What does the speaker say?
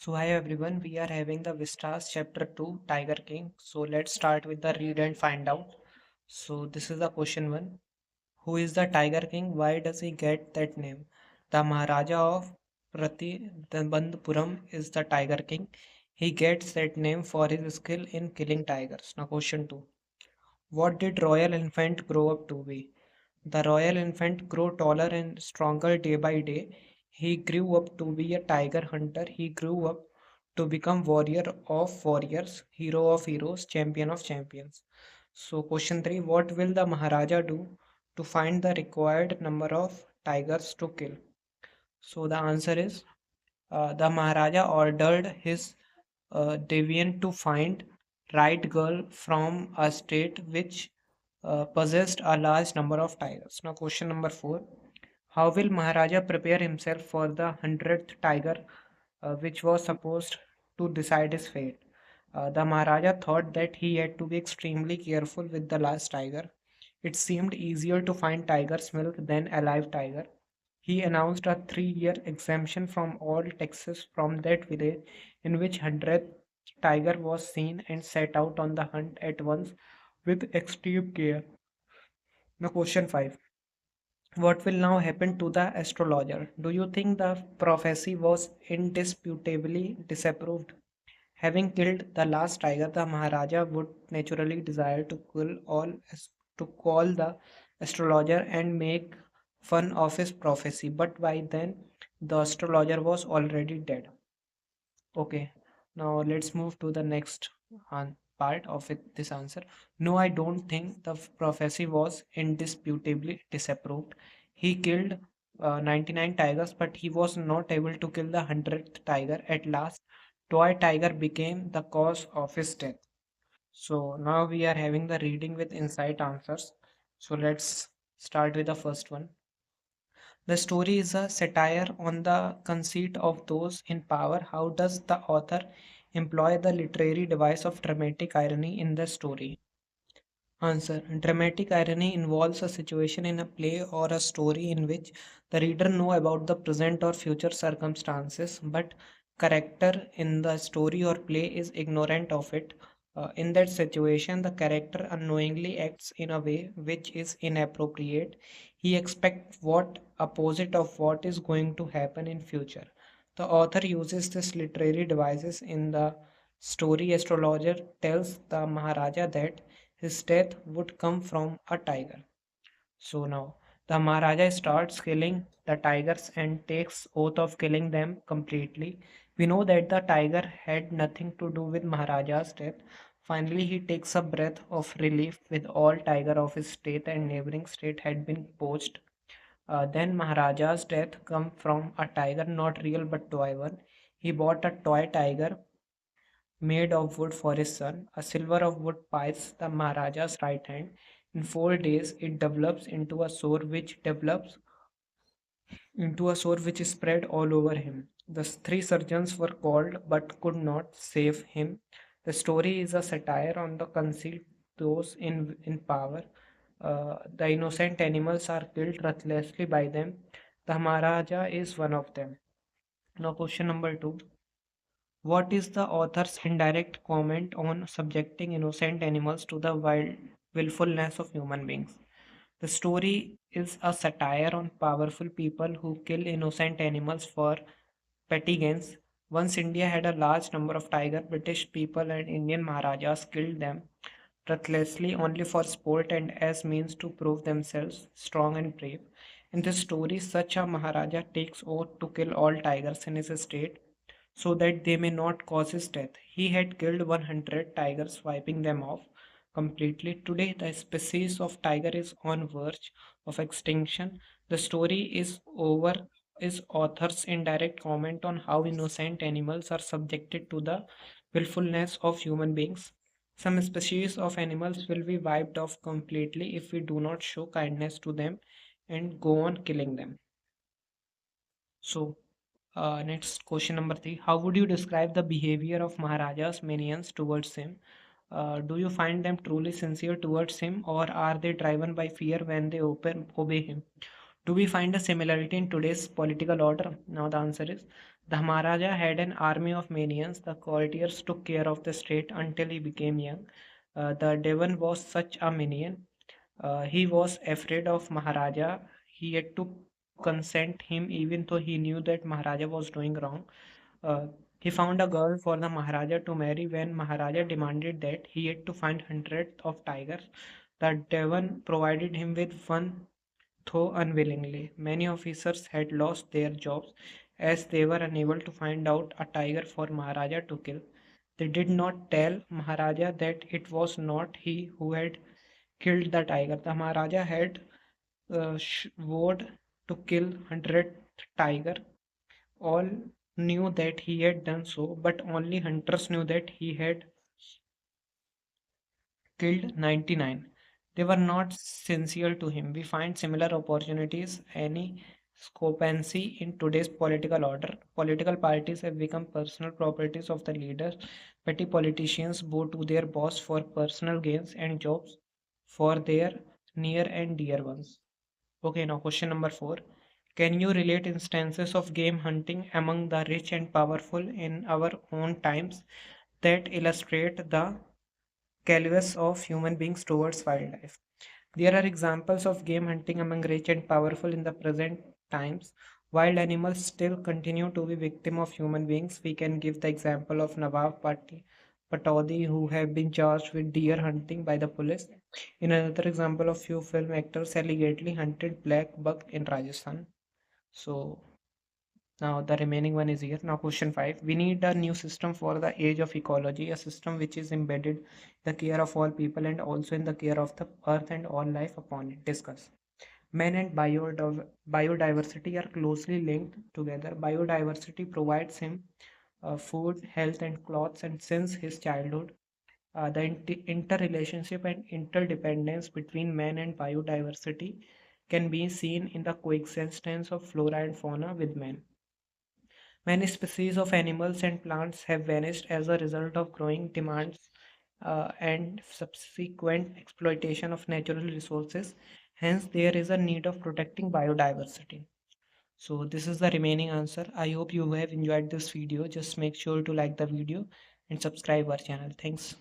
So hi everyone, we are having the Vistas chapter 2 Tiger King. So let's start with the read and find out. So this is the question 1. Who is the Tiger King? Why does he get that name? The Maharaja of Pratibandhupuram is the Tiger King. He gets that name for his skill in killing tigers. Now question 2. What did Royal Infant grow up to be? The royal infant grew taller and stronger day by day. He grew up to be a tiger hunter. He grew up to become warrior of warriors, hero of heroes, champion of champions. So, question 3. What will the Maharaja do to find the required number of tigers to kill? So, the answer is the Maharaja ordered his deviant to find right girl from a state which possessed a large number of tigers. Now, question number 4. How will Maharaja prepare himself for the 100th tiger, which was supposed to decide his fate? The Maharaja thought that he had to be extremely careful with the last tiger. It seemed easier to find tiger's milk than a live tiger. He announced a 3-year exemption from all taxes from that village in which 100th tiger was seen and set out on the hunt at once with extreme care. Now, question 5. What will now happen to the astrologer? Do you think the prophecy was indisputably disapproved? Having killed the last tiger, the Maharaja would naturally desire to to call the astrologer and make fun of his prophecy, but by then the astrologer was already dead. Okay, now let's move to the next part of this answer. No, I don't think the prophecy was indisputably disapproved. He killed 99 tigers, but he was not able to kill the 100th tiger. At last, toy tiger became the cause of his death. So now we are having the reading with insight answers. So let's start with the first one. The story is a satire on the conceit of those in power. How does the author employ the literary device of dramatic irony in the story? Answer. Dramatic irony involves a situation in a play or a story in which the reader know about the present or future circumstances, but character in the story or play is ignorant of it. In that situation, the character unknowingly acts in a way which is inappropriate. He expects what opposite of what is going to happen in future. The author uses this literary devices in the story. Astrologer tells the Maharaja that his death would come from a tiger. So now the Maharaja starts killing the tigers and takes oath of killing them completely. We know that the tiger had nothing to do with Maharaja's death. Finally, he takes a breath of relief with all tiger of his state and neighboring state had been poached. Then Maharaja's death come from a tiger, not real but toy one. He bought a toy tiger made of wood for his son. A silver of wood bites the Maharaja's right hand. In 4 days, it develops into a sore which is spread all over him. The three surgeons were called but could not save him. The story is a satire on the conceit those in power. The innocent animals are killed ruthlessly by them. The Maharaja is one of them. Now, question number 2. What is the author's indirect comment on subjecting innocent animals to the willfulness of human beings? The story is a satire on powerful people who kill innocent animals for petty gains. Once India had a large number of tiger, British people and Indian Maharajas killed them ruthlessly only for sport and as means to prove themselves strong and brave. In this story, such a Maharaja takes oath to kill all tigers in his estate so that they may not cause his death. He had killed 100 tigers, wiping them off completely. Today, the species of tiger is on verge of extinction. The story is over. Is author's indirect comment on how innocent animals are subjected to the willfulness of human beings. Some species of animals will be wiped off completely if we do not show kindness to them and go on killing them. So, next question number 3. How would you describe the behavior of Maharaja's minions towards him? Do you find them truly sincere towards him, or are they driven by fear when they obey him? Do we find a similarity in today's political order? Now, the answer is The Maharaja had an army of minions. The courtiers took care of the state until he became young. The Devon was such a minion. He was afraid of Maharaja. He had to consent him even though he knew that Maharaja was doing wrong. Uh, he found a girl for the Maharaja to marry. When Maharaja demanded that, he had to find hundreds of tigers. The Devon provided him with one, though unwillingly. Many officers had lost their jobs as they were unable to find out a tiger for Maharaja to kill. They did not tell Maharaja that it was not he who had killed the tiger. The Maharaja had vowed to kill 100 tiger. All knew that he had done so, but only hunters knew that he had killed 99. They were not sincere to him. We find similar opportunities, any scopancy in today's political order. Political parties have become personal properties of the leaders. Petty politicians bow to their boss for personal gains and jobs for their near and dear ones. Okay, now question number 4. Can you relate instances of game hunting among the rich and powerful in our own times that illustrate the callous of human beings towards wildlife? There are examples of game hunting among rich and powerful in the present times. Wild animals still continue to be victim of human beings. We can give the example of Pataudi, who have been charged with deer hunting by the police. In another example, of few film actors allegedly hunted black buck in Rajasthan. So now the remaining one is here. Now question 5. We need a new system for the age of ecology, a system which is embedded in the care of all people and also in the care of the earth and all life upon it. Discuss. Man and biodiversity are closely linked together. Biodiversity provides him food, health, and clothes, and since his childhood, the interrelationship and interdependence between man and biodiversity can be seen in the coexistence of flora and fauna with man. Many species of animals and plants have vanished as a result of growing demands and subsequent exploitation of natural resources. Hence, there is a need of protecting biodiversity. So, this is the remaining answer. I hope you have enjoyed this video. Just make sure to like the video and subscribe our channel. Thanks.